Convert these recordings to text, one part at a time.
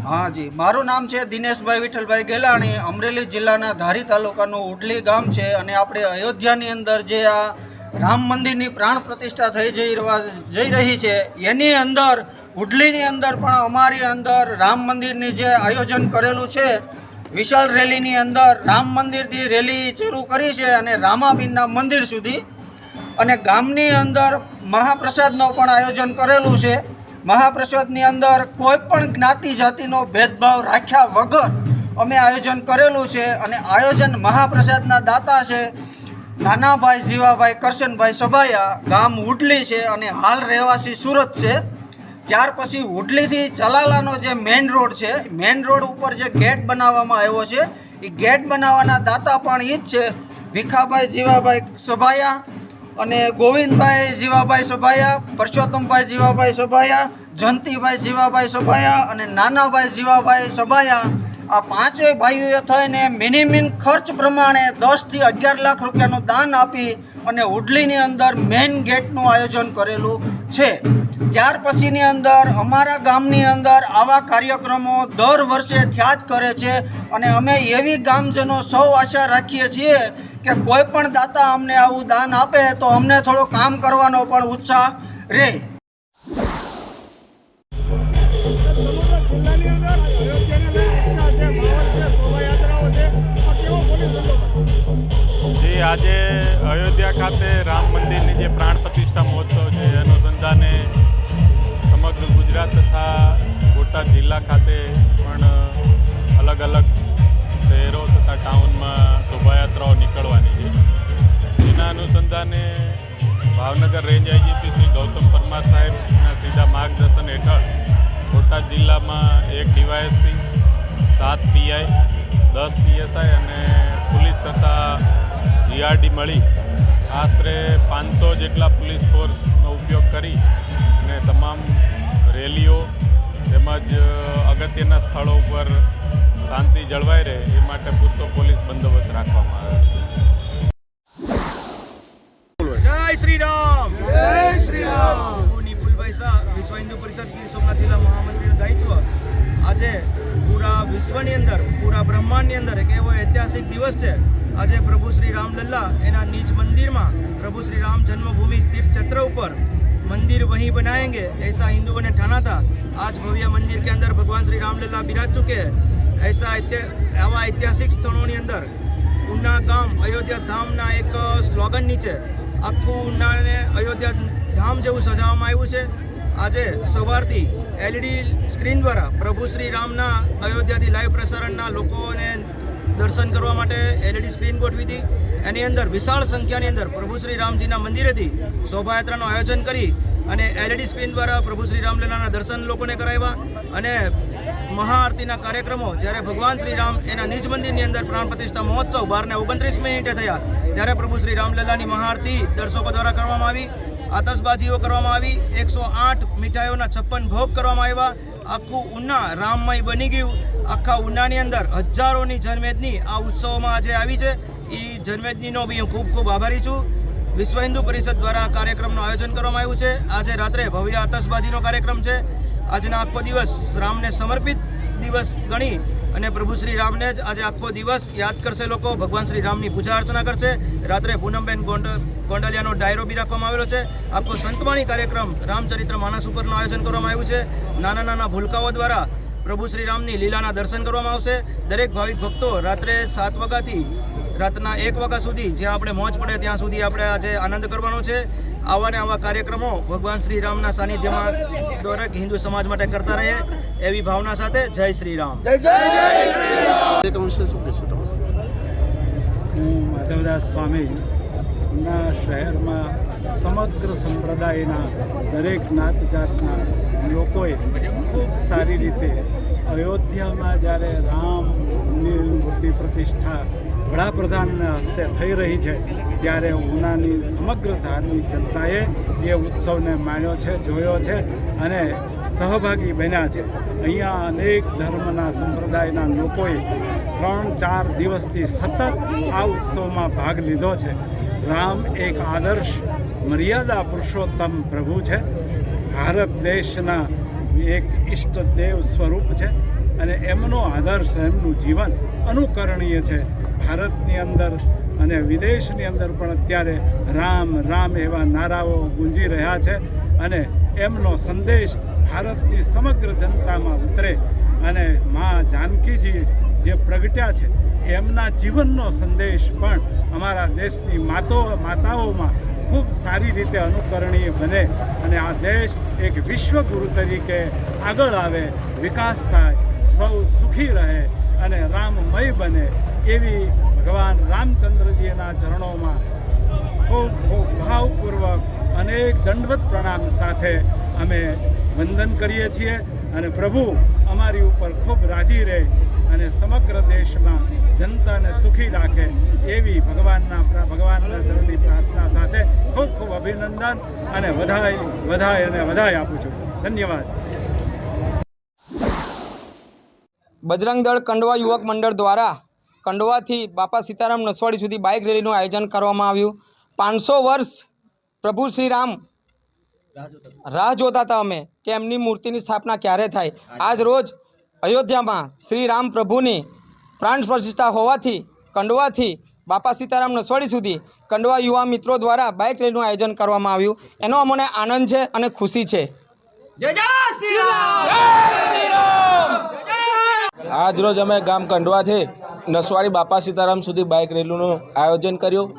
हाँ जी, मारू नाम है दिनेशभाई विठ्ठलभाई गेलाणी। अमरेली जिल्लाना धारी तालुकाનું ઉડલી ગામ છે અને આપણે અયોધ્યાની અંદર જે આ રામ મંદિરની પ્રાણ પ્રતિષ્ઠા થઈ જઈ રહી છે એની અંદર ઉડલીની અંદર પણ અમારી અંદર રામ મંદિરની જે આયોજન કરેલું છે વિશાળ રેલીની અંદર રામ મંદિરથી રેલી શરૂ કરી છે અને રામાબીનના મંદિર સુધી અને ગામની અંદર મહાપ્રસાદનો પણ આયોજન કરેલું છે। મહાપ્રસાદની અંદર કોઈ પણ જ્ઞાતિ જાતિનો ભેદભાવ રાખ્યા વગર અમે આયોજન કરેલું છે અને આયોજન મહાપ્રસાદના દાતા છે નાનાભાઈ જીવાભાઈ કરશનભાઈ સભાયા, ગામ ઉડલી છે અને હાલ રહેવાસી સુરત છે। ત્યાર પછી ઉડલીથી ચલાલાનો જે મેઇન રોડ છે, મેઇન રોડ ઉપર જે ગેટ બનાવવામાં આવ્યો છે એ ગેટ બનાવવાના દાતા પણ એ જ છે ભીખાભાઈ જીવાભાઈ સભાયા અને ગોવિંદભાઈ જીવાભાઈ સભાયા, પરસોત્તમભાઈ જીવાભાઈ સભાયા, જયંતિભાઈ જીવાભાઈ સભાયા અને નાનાભાઈ જીવાભાઈ સભાયા। આ પાંચેય ભાઈઓએ થઈને મિનિમમ ખર્ચ પ્રમાણે 10 થી 11 લાખ રૂપિયાનું દાન આપી અને ઉડલીની અંદર મેઇન ગેટનું આયોજન કરેલું છે। ત્યાર પછીની અંદર અમારા ગામની અંદર આવા કાર્યક્રમો દર વર્ષે થયા જ કરે છે અને અમે એવી ગામજનો સૌ આશા રાખીએ છીએ કે કોઈ પણ દાતા અમને આવું દાન આપે તો અમને થોડો કામ કરવાનો પણ ઉત્સાહ રહે। આજે અયોધ્યા ખાતે રામ મંદિરની જે પ્રાણ પ્રતિષ્ઠા મહોત્સવ છે એ અનુસંધાને સમગ્ર ગુજરાત તથા બોટાદ જિલ્લા ખાતે પણ અલગ અલગ શહેરો તથા ટાઉનમાં શોભાયાત્રાઓ નીકળવાની છે। જેના અનુસંધાને ભાવનગર રેન્જ આઈજીપી શ્રી ગૌતમ પરમાર સાહેબના સીધા માર્ગદર્શન હેઠળ બોટાદ જિલ્લામાં 1 ડીવાયએસપી, 7 પીઆઈ, 10 પીએસઆઈ અને પોલીસ તથા જીઆરડી મળી આશરે 500 જેટલા પોલીસ ફોર્સનો ઉપયોગ કરી અને તમામ રેલીઓ તેમજ અગત્યના સ્થળો ઉપર શાંતિ જળવાઈ રહે એ માટે પૂરતો પોલીસ બંદોબસ્ત રાખવામાં આવ્યો છે। જય શ્રી રામ, જય શ્રી રામ। હું નિપુલભાઈ શાહ, વિશ્વ હિન્દુ પરિષદ ગીર સોમનાથ જિલ્લા મહામંત્રીનું દાયિત્વ। આજે પૂરા વિશ્વની અંદર, પૂરા બ્રહ્માંડની અંદર એક એવો ઐતિહાસિક દિવસ છે। આજે પ્રભુ શ્રી રામલલ્લા એના નિજ મંदिરમાં प्रभु श्री राम जन्मभूमि तीर्थ क्षेत्र ऊपर मंदिर वहीं बनाएंगे ऐसा हिंदुओं ने ठाना था। आज भव्य मंदिर के अंदर भगवान श्री रामलल्ला विराज चुके हैं। ऐसा आवा ऐतिहासिक स्थलों अंदर उना गाम अयोध्या धाम ना एक स्लोगन नीचे आखू उना ने अयोध्या धाम जेवुं सजाववामां आव्युं छे। आज सवारथी एलईडी स्क्रीन द्वारा प्रभु श्री रामना अयोध्याथी लाइव प्रसारणना लोकोने दर्शन करवा माटे एलईडी स्क्रीन गोठवी थी। एनी अंदर विशाल संख्यानी अंदर प्रभु श्री रामजीना मंदिरेथी शोभायात्रानुं आयोजन करी अने एलईडी स्क्रीन द्वारा प्रभु श्री रामलल्लाना दर्शन लोकोने कराव्या अने महाआरतीना कार्यक्रमों ज्यारे भगवान श्री राम एना निज मंदिरनी अंदर प्राण प्रतिष्ठा महोत्सव 12 ने 29 मिनिटे थया त्यारे प्रभु श्री रामलल्लानी महाआरती दर्शको द्वारा करवामां आवी। आतशबाजीओ करवामां आवी। 108 मिठाईओना 56 भोग करवामां आव्या। आखू उना राममय बनी गयुं। आखा उनानी अंदर हजारोनी जनमेदनी आ उत्सवमां आज आवी छे। ई जनमेदनीनो बी हूँ खूब खूब आभारी छूँ। विश्व हिंदू परिषद द्वारा कार्यक्रमનું आयोजन કરવામાં આવ્યું છે। આજે રાત્રે ભવ્ય આતશબાજીનો કાર્યક્રમ છે। આજના આખો દિવસ રામને સમર્પિત દિવસ ગણી અને પ્રભુ શ્રી રામને જ આજે આખો દિવસ યાદ કરશે લોકો। ભગવાન શ્રી રામની પૂજા અર્ચના કરશે। રાત્રે પૂનમબેન ગોંડલિયાનો ડાયરો બી રાખવામાં આવેલો છે। આખો સંતવાણી કાર્યક્રમ રામચરિત્ર માનસ ઉપરનું આયોજન કરવામાં આવ્યું છે। નાના નાના ભૂલકાઓ દ્વારા પ્રભુ શ્રી રામની લીલાના દર્શન કરવામાં આવશે। દરેક ભાવિક ભક્તો રાત્રે 7 વાગ્યાથી રાતના 1 વાગ્યા સુધી જ્યાં આપણે મોજ પડે ત્યાં સુધી આપણે આજે આનંદ કરવાનો છે। આવા ને આવા કાર્યક્રમો ભગવાન શ્રી રામના સાનિધ્યમાં દરેક હિન્દુ સમાજ માટે કરતા રહે એવી ભાવના સાથે જય શ્રી રામ। જય જય શ્રી રામ। હું માધવદાસ સ્વામીના શહેરમાં સમગ્ર સંપ્રદાયના દરેક જ્ઞાત જાતના લોકોએ ખૂબ સારી રીતે અયોધ્યામાં જ્યારે રામની મૂર્તિ પ્રતિષ્ઠા વડાપ્રધાનના હસ્તે થઈ રહી છે ત્યારે ઉનાની સમગ્ર ધાર્મિક જનતાએ એ ઉત્સવને માણ્યો છે, જોયો છે અને સહભાગી બન્યા છે। અહીંયા અનેક ધર્મના સંપ્રદાયના લોકોએ 3-4 દિવસથી સતત આ ઉત્સવમાં ભાગ લીધો છે। રામ એક આદર્શ મર્યાદા પુરુષોત્તમ પ્રભુ છે। ભારત દેશના એક ઈષ્ટદેવ સ્વરૂપ છે। અને એમનો આદર્શ એમનું જીવન અનુકરણીય છે. ભારતની અંદર અને વિદેશની અંદર પણ અત્યારે રામ રામ એવા નારાઓ ગુંજી રહ્યા છે અને એમનો સંદેશ ભારતની સમગ્ર જનતામાં ઉતરે અને મા જાનકીજી જે પ્રગટ્યા છે એમના જીવનનો સંદેશ પણ અમારા દેશની માતાઓમાં ખૂબ સારી રીતે અનુકરણીય બને અને આ દેશ એક વિશ્વગુરુ તરીકે આગળ આવે, વિકાસ થાય, સૌ સુખી રહે અને રામમય બને એવી ભગવાન રામચંદ્રજીના ચરણોમાં ખૂબ ખૂબ ભાવપૂર્વક અનેક દંડવત પ્રણામ સાથે અમે વંદન કરીએ છીએ અને પ્રભુ અમારી ઉપર ખૂબ રાજી રહે અને સમગ્ર દેશમાં જનતાને સુખી રાખે એવી ભગવાનના ચરણની પ્રાર્થના સાથે ખૂબ ખૂબ અભિનંદન અને વધાય આપું છું. ધન્યવાદ. બજરંગ દળ કંડવા યુવક મંડળ દ્વારા કંડવાથી બાપા સીતારામ નસવાડી સુધી બાઇક રેલીનું આયોજન કરવામાં આવ્યું. 500 વર્ષ પ્રભુ શ્રી રામ રાહ જોતા હતા અમે કે એમની મૂર્તિની સ્થાપના ક્યારે થાય. આજ રોજ અયોધ્યામાં શ્રી રામ પ્રભુની પ્રાણ પ્રતિષ્ઠા હોવાથી કંડવાથી બાપા સીતારામ નસવાડી સુધી કંડવા યુવા મિત્રો દ્વારા બાઇક રેલીનું આયોજન કરવામાં આવ્યું. એનો અમને આનંદ છે અને ખુશી છે. આજ રોજ અમે ગામ કંડવાથી નસવાડી બાપા સીતારામ સુધી બાઇક રેલીનું આયોજન કર્યું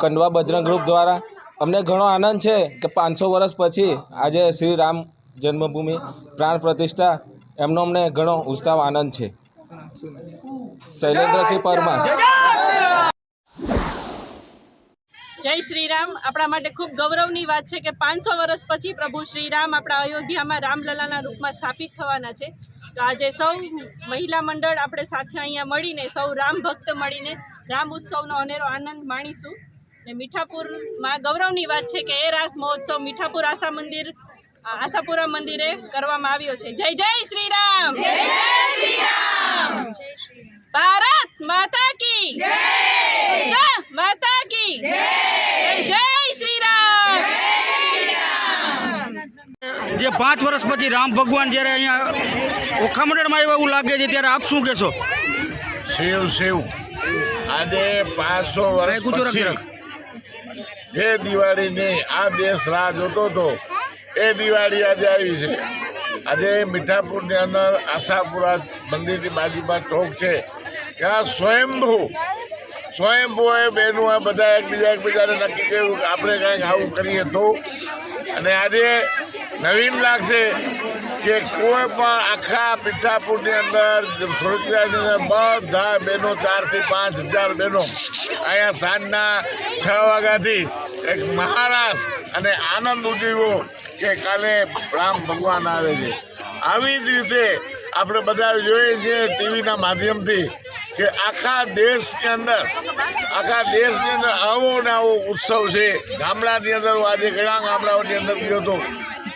કંડવા બજરંગ ગ્રુપ દ્વારા. અમને ઘણો આનંદ છે કે 500 વર્ષ પછી આજે શ્રી રામ જન્મભૂમિ પ્રાણ પ્રતિષ્ઠા એમનો અમને ઘણો ઉત્સાહ આનંદ છે. શૈલેન્દ્રસિંહ પરમાર. જય શ્રી રામ. આપણા માટે ખૂબ ગૌરવની વાત છે કે 500 વર્ષ પછી પ્રભુ શ્રી રામ આપણા અયોધ્યામાં રામલલાના રૂપમાં સ્થાપિત થવાના છે. તો આજે સૌ મહિલા મંડળ આપણે સાથે અહીંયા મળીને સૌ રામ ભક્ત મળીને રામ ઉત્સવનો અનેરો આનંદ માણીશું. ને મીઠાપુરમાં ગૌરવની વાત છે કે એ રાસ મહોત્સવ મીઠાપુર આશાપુરા મંદિરે કરવામાં આવ્યો છે. જય જય શ્રી રામ. ભારત માતા કી જય. માતા કી જય. જય શ્રી રામ. જે 5 વર્ષ પછી રામ ભગવાન જ્યારે અહીંયા ઓખા મંડળમાં આવ્યા એવું લાગે છે ત્યારે આપ શું કહેશો? શિવ આજે 500 વર્ષ પછી જે દિવાળીની આ દેશ રાહ જોતો હતો એ દિવાળી આજે આવી છે. આજે મીઠાપુરની અંદર આશાપુરા મંદિરની બાજુમાં ચોક છે ત્યાં સ્વયંભૂએ બહેનો બધા એકબીજાને નક્કી કર્યું કે આપણે કાંઈક આવું કરીએ તો. અને આજે નવીન લાગશે કે કોઈ પણ આખા મીઠાપુરની અંદર સુરતની અંદર બધા બહેનો 4,000 થી 5,000 બહેનો અહીંયા સાંજના 6 વાગ્યાથી એક મહારાસ અને આનંદ ઉજવ્યો કે કાલે રામ ભગવાન આવે છે. આવી જ રીતે આપણે બધા જોઈએ છીએ ટીવીના માધ્યમથી કે આખા દેશની અંદર આવો ને આવો ઉત્સવ છે. ગામડાની અંદર આજે ઘણા ગામડાઓની અંદર ગયો હતો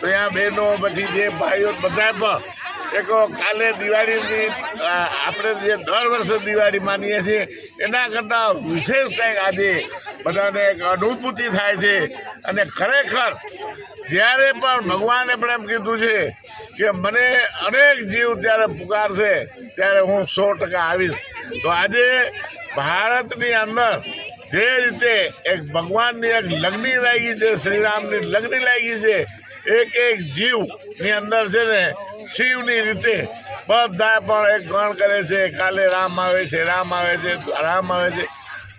તો ત્યાં બહેનો પછી જે ભાઈઓ બધા પણ એક કાલે દિવાળીની આપણે જે દર વર્ષે દિવાળી માનીએ છીએ એના કરતાં વિશેષ કંઈક આજે બધાને એક અનુભૂતિ થાય છે. અને ખરેખર જ્યારે પણ ભગવાને પણ એમ કીધું છે કે મને અનેક જીવ ત્યારે પુકારશે ત્યારે હું 100% આવીશ. તો આજે ભારતની અંદર જે રીતે એક ભગવાનની એક લગ્ની લાગી છે, શ્રીરામની લગ્ની લાગી છે, એક જીવની અંદર છે ને શિવની રીતે બધા પણ એક ગણ કરે છે. કાલે રામ આવે છે.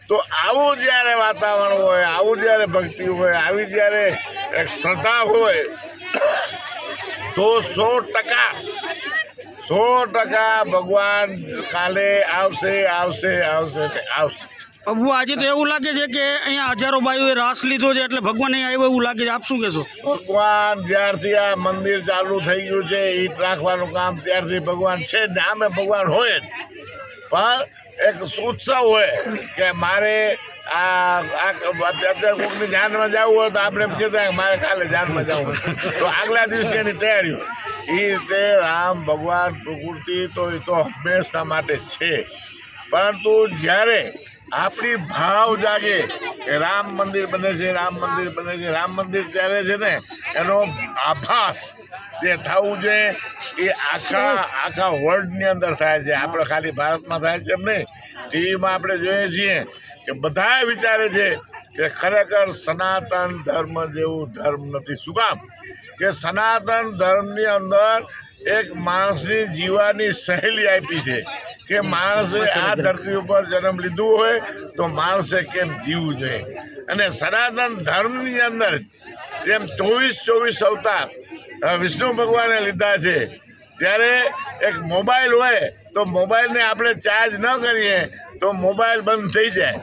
તો આવું જ્યારે વાતાવરણ હોય, આવું જ્યારે ભક્તિ હોય, આવી જ્યારે એક શ્રદ્ધા હોય તો 100% ભગવાન કાલે આવશે. અબુ આજે તો એવું લાગે છે કે અહીંયા હજારો બાઈઓએ રાસ લીધો છે એટલે ભગવાન અહીંયા આવ્યો એવું લાગે છે. આપ શું કહેશો? ભગવાન જ્યારથી આ મંદિર ચાલુ થઈ ગયું છે ઈટ રાખવાનું કામ ત્યારથી ભગવાન છે જ. આમે ભગવાન હોય જ પણ એક ઉત્સવ હોય કે મારે અત્યારે કોઈકની જાનમાં જવું હોય તો આપણે એમ કહેતા કે મારે કાલે જાનમાં જવું હોય તો આગલા દિવસે એની તૈયારી હોય. એ રીતે રામ ભગવાન પ્રકૃતિ તો એ તો હંમેશા માટે છે. પરંતુ જ્યારે આપણી ભાવ જાગે કે રામ મંદિર બને છે, રામ મંદિર ત્યારે છે ને એનો આભાસ જે થવું જોઈએ એ આખા વર્લ્ડની અંદર થાય છે. આપણે ખાલી ભારતમાં થાય છે એમ નહીં, ટીવીમાં આપણે જોઈએ છીએ કે બધા વિચારે છે કે ખરેખર સનાતન ધર્મ જેવું ધર્મ નથી. શું કામ? કે સનાતન ધર્મની અંદર એક માણસની જીવવાની શૈલી આપી છે કે માણસે આ ધરતી ઉપર જન્મ લીધું હોય તો માણસે કેમ જીવવું જોઈએ. અને સનાતન ધર્મની અંદર જેમ 24 અવતાર વિષ્ણુ ભગવાને લીધા છે, ત્યારે એક મોબાઈલ હોય તો મોબાઈલને આપણે ચાર્જ ન કરીએ તો મોબાઈલ બંધ થઈ જાય.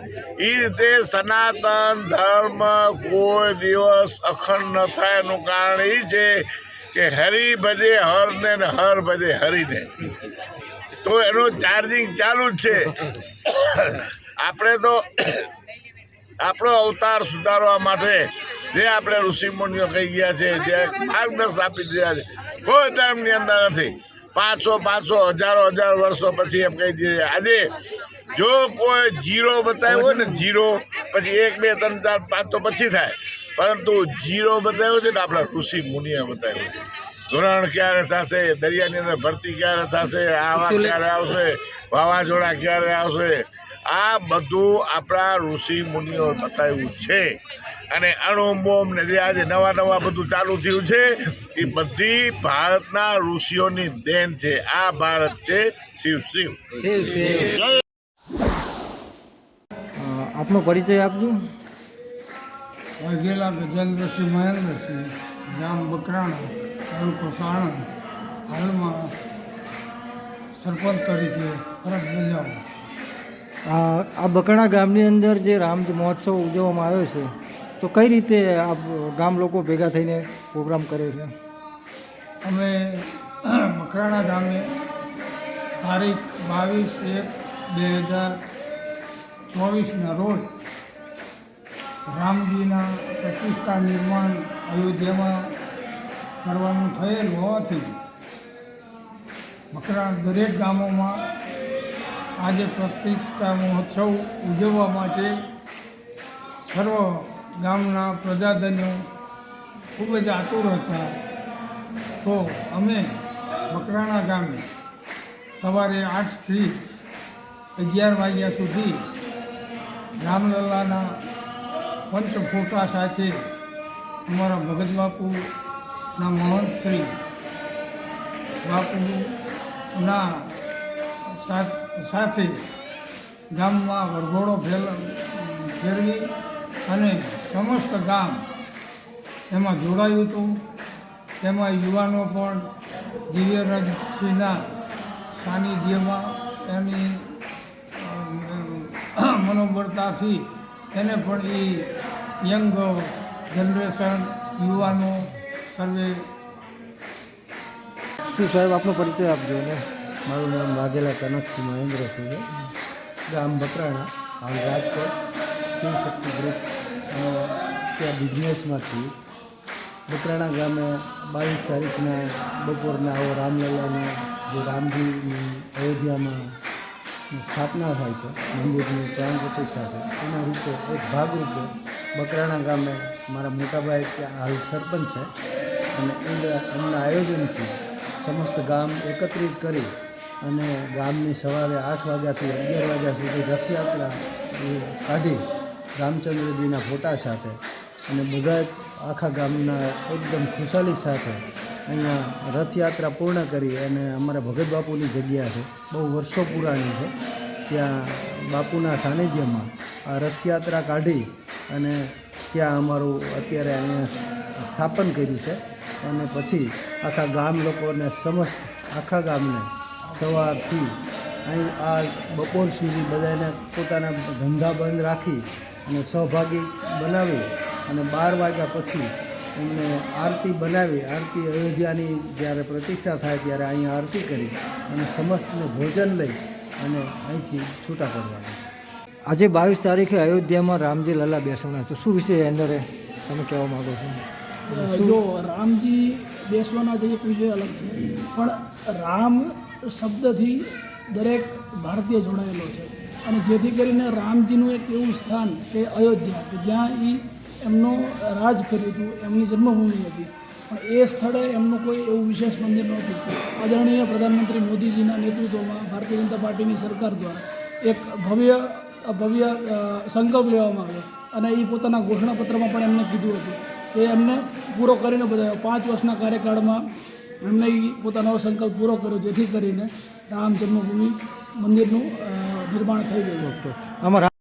એ રીતે સનાતન ધર્મ કોઈ દિવસ અખંડ ન થાય એનું કારણ એ છે કે હરિ ભજે હરને ને હર ભજે હરિને. તો એનું ચાર્જિંગ ચાલુ જ છે. આપણે તો આપણો અવતાર સુધારવા માટે જે આપણે ઋષિમુનિઓ કહી ગયા છે, જે માર્ગદર્શન આપી દીધા છે, કોઈ ધર્મની અંદર નથી. 500 હજારો વર્ષો પછી એમ કહી દઈએ. આજે જો કોઈ જીરો બતાવ્યો હોય ને, જીરો પછી 1 2 3 4 5 તો પછી થાય, પરંતુ જીરો બતાવ્યો છે ને આપણા ઋષિ મુનિએ બતાવ્યો છે. ધોરણ ક્યારે થશે, દરિયાની અંદર ભરતી ક્યારે થશે, આવા ક્યારે આવશે, વાવાઝોડા ક્યારે આવશે, આ બધું આપણા ઋષિ મુનિઓ બતાવ્યું છે. અને અણુ બોમ્બ ને જે આજે નવા બધું ચાલુ થયું છે એ બધી ભારતના ઋષિઓની દેન છે. આ ભારત છે શિવ. આપનો પરિચય આપજો. વાઘેલા ગજેન્દ્રસિંહ મહેન્દ્રસિંહ, ગામ બકરાણા, તાલુકો સાણંદ. હાલમાં સરપંચ તરીકે ફરજ બજાવું. આ બકરાણા ગામની અંદર જે રામ મહોત્સવ ઉજવવામાં આવ્યો છે, તો કઈ રીતે આ ગામ લોકો ભેગા થઈને પ્રોગ્રામ કરે છે? અમે બકરાણા ગામે તારીખ 22/1/2024ના રોજ રામજીના પ્રતિષ્ઠા નિર્માણ અયોધ્યામાં કરવાનું થયેલ હોવાથી બકરાણા દરેક ગામોમાં આજે પ્રતિષ્ઠા મહોત્સવ ઉજવવા માટે સર્વ ગામના પ્રજાજનો ખૂબ જ આતુર હતા. તો અમે બકરાણા ગામે સવારે 8થી 11 વાગ્યા સુધી રામલલ્લાના પંચ ફોટા સાથે અમારા ભગત બાપુના મહંત શ્રી બાપુના સાથે ગામમાં વરઘોડો ફેરવી અને સમસ્ત ગામ એમાં જોડાયું હતું. તેમાં યુવાનો પણ દિવ્યરાજસિંહના સાનિધ્યમાં એની મનોબળતાથી એને પણ એ યંગ જનરેશન યુવાનો સર્વે. શું સાહેબ આપનો પરિચય આપજો ને? મારું નામ વાઘેલા કનકસિંહ મહેન્દ્રસિંહ છે, ગામ બકરાણા, હાલ રાજકોટ શિવશક્તિ ગ્રુપ ત્યાં બિઝનેસમાં છીએ. બકરાણા ગામે 22 તારીખના બપોરના આવો રામલલ્લાના જે રામજીની અયોધ્યામાં સ્થાપના થાય છે, મંદિરની પ્રાણ પ્રતિષ્ઠા છે, એના રૂપે એક ભાગરૂપે બકરાણા ગામે મારા મોટાભાઈ ત્યાં હાલ સરપંચ છે અને એમના આયોજનથી સમસ્ત ગામ એકત્રિત કરી અને ગામની સવારે 8 વાગ્યાથી 11 વાગ્યા સુધી રથયાત્રા કાઢી રામચંદ્રજીના ફોટા સાથે અને બધા આખા ગામના એકદમ ખુશાલી સાથે અહીંયા રથયાત્રા પૂર્ણ કરી અને અમારા ભગત બાપુની જગ્યા છે, બહુ વર્ષો પુરાણી છે. ત્યાં બાપુના સાનિધ્યમાં આ રથયાત્રા કાઢી અને ત્યાં અમારું અત્યારે અહીંયા સ્થાપન કર્યું છે. અને પછી આખા ગામ લોકોને સમસ્ત આખા ગામને સવારથી અહીં આ બપોર સુધી બધાને પોતાના ધંધા બંધ રાખી અને સહભાગી બનાવી અને 12 વાગ્યા પછી એમને આરતી બનાવી, આરતી અયોધ્યાની જ્યારે પ્રતિષ્ઠા થાય ત્યારે અહીંયા આરતી કરી અને સમસ્તને ભોજન લઈ અને અહીંથી છૂટા પડવાના. આજે 22 તારીખે અયોધ્યામાં રામજી લલ્લા બેસવાના, તો શું વિષય અંદર તમે કહેવા માગો છો? જો રામજી બેસવાના છે એક વિષય અલગ છે, પણ રામ શબ્દથી દરેક ભારતીય જોડાયેલો છે અને જેથી કરીને રામજીનું એક એવું સ્થાન કે અયોધ્યા કે જ્યાં એમનો રાજ કર્યું હતું, એમની જન્મભૂમિ હતી, પણ એ સ્થળે એમનું કોઈ એવું વિશેષ મંદિર નહોતું. આદરણીય પ્રધાનમંત્રી મોદીજીના નેતૃત્વમાં ભારતીય જનતા પાર્ટીની સરકાર દ્વારા એક ભવ્ય સંકલ્પ લેવામાં આવ્યો અને એ પોતાના ઘોષણાપત્રમાં પણ એમને કીધું હતું કે એમને પૂરો કરીને બતાવ્યો. 5 વર્ષના કાર્યકાળમાં એમને એ પોતાનો સંકલ્પ પૂરો કર્યો, જેથી કરીને રામ જન્મભૂમિ મંદિરનું નિર્માણ થઈ ગયું.